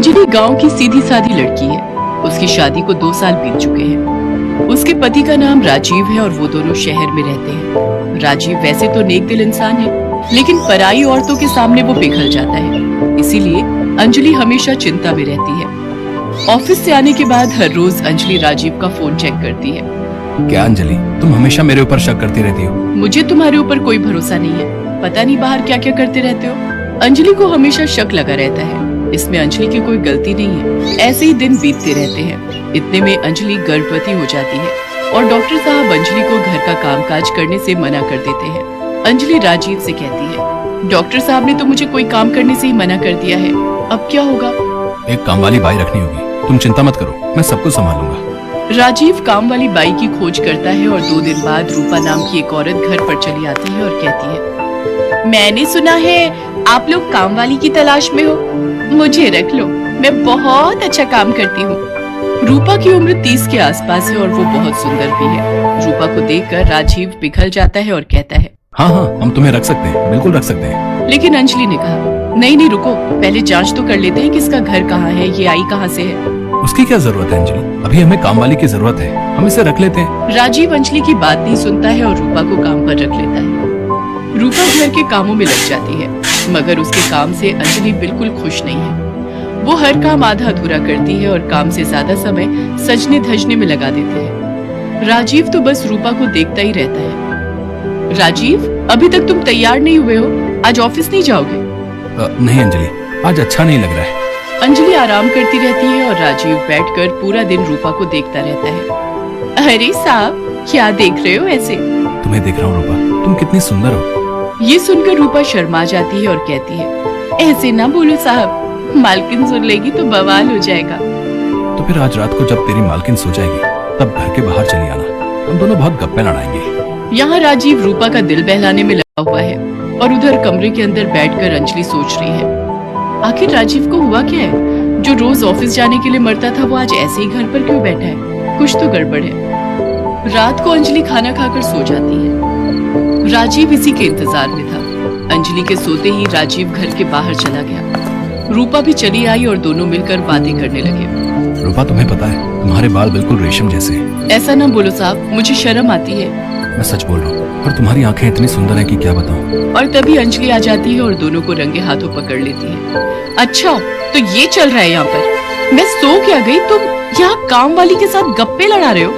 अंजलि गांव की सीधी सादी लड़की है। उसकी शादी को 2 साल बीत चुके हैं। उसके पति का नाम राजीव है और वो दोनों शहर में रहते हैं। राजीव वैसे तो नेक दिल इंसान है, लेकिन पराई औरतों के सामने वो पिघल जाता है। इसीलिए अंजलि हमेशा चिंता में रहती है। ऑफिस से आने के बाद हर रोज अंजलि राजीव का फोन चेक करती है। क्या अंजलि, तुम हमेशा मेरे ऊपर शक करती रहती हो? मुझे तुम्हारे ऊपर कोई भरोसा नहीं है। पता नहीं बाहर क्या क्या करते रहते हो। अंजलि को हमेशा शक लगा रहता है। इसमें अंजलि की कोई गलती नहीं है। ऐसे ही दिन बीतते रहते हैं। इतने में अंजलि गर्भवती हो जाती है और डॉक्टर साहब अंजलि को घर का कामकाज करने से मना कर देते हैं। अंजलि राजीव से कहती है, डॉक्टर साहब ने तो मुझे कोई काम करने से ही मना कर दिया है, अब क्या होगा? एक काम वाली बाई रखनी होगी। तुम चिंता मत करो, मैं सब कुछ संभालूंगा। राजीव काम वाली बाई की खोज करता है और 2 दिन बाद रूपा नाम की एक औरत घर पर चली आती है और कहती है, मैंने सुना है आप लोग काम वाली की तलाश में हो, मुझे रख लो, मैं बहुत अच्छा काम करती हूँ। रूपा की उम्र 30 के आसपास है और वो बहुत सुंदर भी है। रूपा को देखकर राजीव पिघल जाता है और कहता है, हाँ हाँ, हम तुम्हें रख सकते हैं, बिल्कुल रख सकते हैं। लेकिन अंजलि ने कहा, नहीं नहीं रुको, पहले जांच तो कर लेते हैं कि इसका घर कहाँ है, ये आई कहाँ से है। उसकी क्या जरूरत है अंजलि, अभी हमें काम वाली की जरूरत है, हम इसे रख लेते हैं। राजीव अंजलि की बात नहीं सुनता है और रूपा को काम पर रख लेता है। रूपा घर के कामों में लग जाती है, मगर उसके काम से अंजलि बिल्कुल खुश नहीं है। वो हर काम आधा अधूरा करती है और काम से ज्यादा समय सजने धजने में लगा देते हैं। राजीव तो बस रूपा को देखता ही रहता है। राजीव, अभी तक तुम तैयार नहीं हुए हो, आज ऑफिस नहीं जाओगे? नहीं अंजलि, आज अच्छा नहीं लग रहा है। अंजलि आराम करती रहती है और राजीव बैठकर पूरा दिन रूपा को देखता रहता है। अरे साहब, क्या देख रहे हो ऐसे? तुम्हें देख रहा हूँ रूपा, तुम कितनी सुंदर हो। ये सुनकर रूपा शर्मा जाती है और कहती है, ऐसे ना बोलो साहब, मालकिन सुन लेगी तो बवाल हो जाएगा। तो फिर आज रात को जब तेरी मालकिन सो जाएगी तब घर के बाहर चली आना, हम दोनों बहुत गप्पे लड़ाएंगे। यहाँ राजीव रूपा का दिल बहलाने में लगा हुआ है और उधर कमरे के अंदर बैठकर अंजलि सोच रही है, आखिर राजीव को हुआ क्या है? जो रोज ऑफिस जाने के लिए मरता था वो आज ऐसे ही घर पर क्यों बैठा है? कुछ तो गड़बड़ है। रात को अंजलि खाना खाकर सो जाती है। राजीव इसी के इंतजार में था। अंजलि के सोते ही राजीव घर के बाहर चला गया। रूपा भी चली आई और दोनों मिलकर बातें करने लगे। रूपा, तुम्हें पता है तुम्हारे बाल बिल्कुल रेशम जैसे हैं। ऐसा ना बोलो साहब, मुझे शर्म आती है। मैं सच बोल रहा हूँ, और तुम्हारी आंखें इतनी सुंदर हैं कि क्या बताऊँ। और तभी अंजलि आ जाती है और दोनों को रंगे हाथों पकड़ लेती है। अच्छा, तो ये चल रहा है यहाँ पर? मैं सो क्या गई, तुम यहाँ काम वाली के साथ गप्पे लड़ा रहे हो?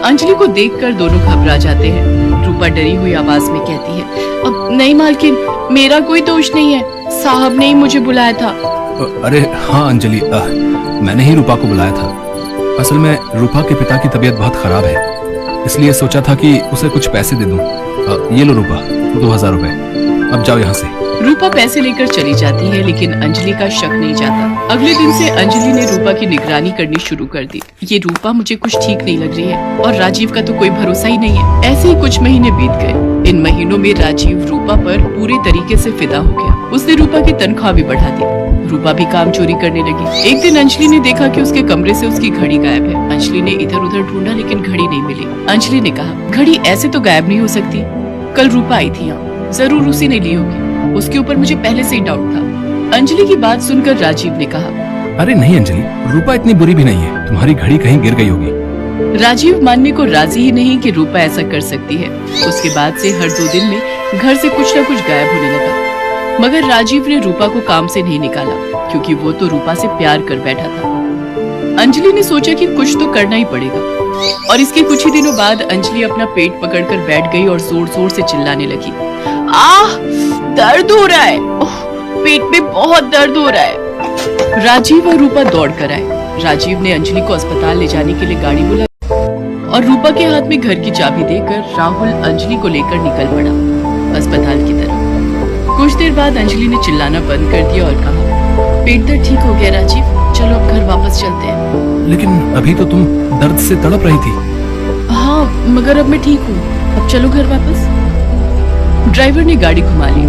अंजलि को देखकर दोनों घबरा जाते हैं। रूपा डरी हुई आवाज में कहती है, अब नहीं मालकिन, मेरा कोई दोष नहीं है, साहब ने ही मुझे बुलाया था। अरे हाँ अंजलि, मैंने ही रूपा को बुलाया था। असल में रूपा के पिता की तबीयत बहुत खराब है, इसलिए सोचा था कि उसे कुछ पैसे दे दूं। ये लो रूपा, 2000 रुपए, अब जाओ यहाँ से। रूपा पैसे लेकर चली जाती है, लेकिन अंजलि का शक नहीं जाता। अगले दिन से अंजलि ने रूपा की निगरानी करनी शुरू कर दी। ये रूपा मुझे कुछ ठीक नहीं लग रही है और राजीव का तो कोई भरोसा ही नहीं है। ऐसे ही कुछ महीने बीत गए। इन महीनों में राजीव रूपा पर पूरे तरीके से फिदा हो गया। उसने रूपा की तनख्वाह भी बढ़ा दी। रूपा भी काम चोरी करने लगी। एक दिन अंजलि ने देखा कि उसके कमरे से उसकी घड़ी गायब है। अंजलि ने इधर उधर ढूंढा, लेकिन घड़ी नहीं मिली। अंजलि ने कहा, घड़ी ऐसे तो गायब नहीं हो सकती, कल रूपा आई थी यहाँ, जरूर उसी ने ली होगी, उसके ऊपर मुझे पहले से ही डाउट था। अंजलि की बात सुनकर राजीव ने कहा, अरे नहीं अंजलि, रूपा इतनी बुरी भी नहीं है, तुम्हारी घड़ी कहीं गिर गई होगी। राजीव मानने को राजी ही नहीं कि रूपा ऐसा कर सकती है। उसके बाद से हर 2 दिन में घर से कुछ न कुछ गायब होने लगा। मगर राजीव ने रूपा को काम से नहीं निकाला, क्योंकि वो तो रूपा से प्यार कर बैठा था। अंजलि ने सोचा कि कुछ तो करना ही पड़ेगा, और इसके कुछ ही दिनों बाद अंजलि अपना पेट पकड़कर बैठ गई और जोर जोर से चिल्लाने लगी, आह, दर्द हो रहा है, पेट में बहुत दर्द हो रहा है। राजीव और रूपा दौड़ कर आए। राजीव ने अंजलि को अस्पताल ले जाने के लिए गाड़ी बुलाई और रूपा के हाथ में घर की चाबी देकर राहुल अंजलि को लेकर निकल पड़ा अस्पताल की तरफ। कुछ देर बाद अंजलि ने चिल्लाना बंद कर दिया और कहा, पेट दर्द ठीक हो गया राजीव, चलो अब घर वापस चलते हैं। लेकिन अभी तो तुम दर्द से तड़प रही थी। हाँ, मगर अब मैं ठीक हूँ, अब चलो घर वापस। ड्राइवर ने गाड़ी घुमा ली।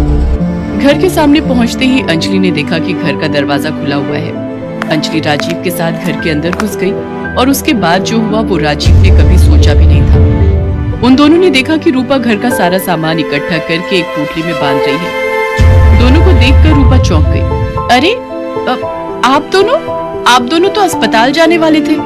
घर के सामने पहुंचते ही अंजलि ने देखा कि घर का दरवाजा खुला हुआ है। अंजलि राजीव के साथ घर के अंदर घुस गई और उसके बाद जो हुआ वो राजीव ने कभी सोचा भी नहीं था। उन दोनों ने देखा कि रूपा घर का सारा सामान इकट्ठा करके एक पोटली में बांध रही है। दोनों को देखकर रूपा चौंक गई। अरे आप दोनों तो अस्पताल जाने वाले थे।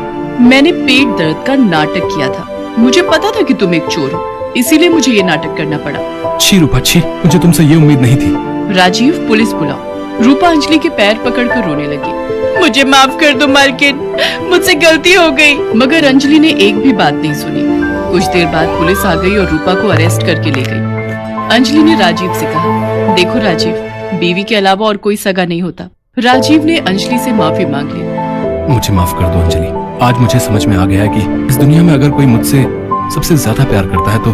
मैंने पेट दर्द का नाटक किया था। मुझे पता था कि तुम एक चोर हो, इसीलिए मुझे ये नाटक करना पड़ा। छी रूपा छी, मुझे तुमसे ये उम्मीद नहीं थी। राजीव, पुलिस बुलाओ। रूपा अंजलि के पैर पकड़कर रोने लगी। मुझे माफ कर दो मालकिन, मुझसे गलती हो गई। मगर अंजलि ने एक भी बात नहीं सुनी। कुछ देर बाद पुलिस आ गई और रूपा को अरेस्ट करके ले गई। अंजलि ने राजीव से कहा, देखो राजीव, बीवी के अलावा और कोई सगा नहीं होता। राजीव ने अंजलि से माफी मांग ली। मुझे माफ कर दो अंजलि, आज मुझे समझ में आ गया है कि इस दुनिया में अगर कोई मुझसे सबसे ज्यादा प्यार करता है तो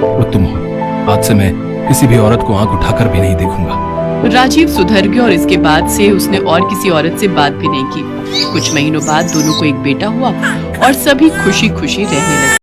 वो तुम हो। आज से मैं किसी भी औरत को आंख उठाकर भी नहीं देखूंगा। राजीव सुधर गया और इसके बाद से उसने और किसी औरत से बात भी नहीं की। कुछ महीनों बाद दोनों को एक बेटा हुआ और सभी खुशी खुशी रहने लगे।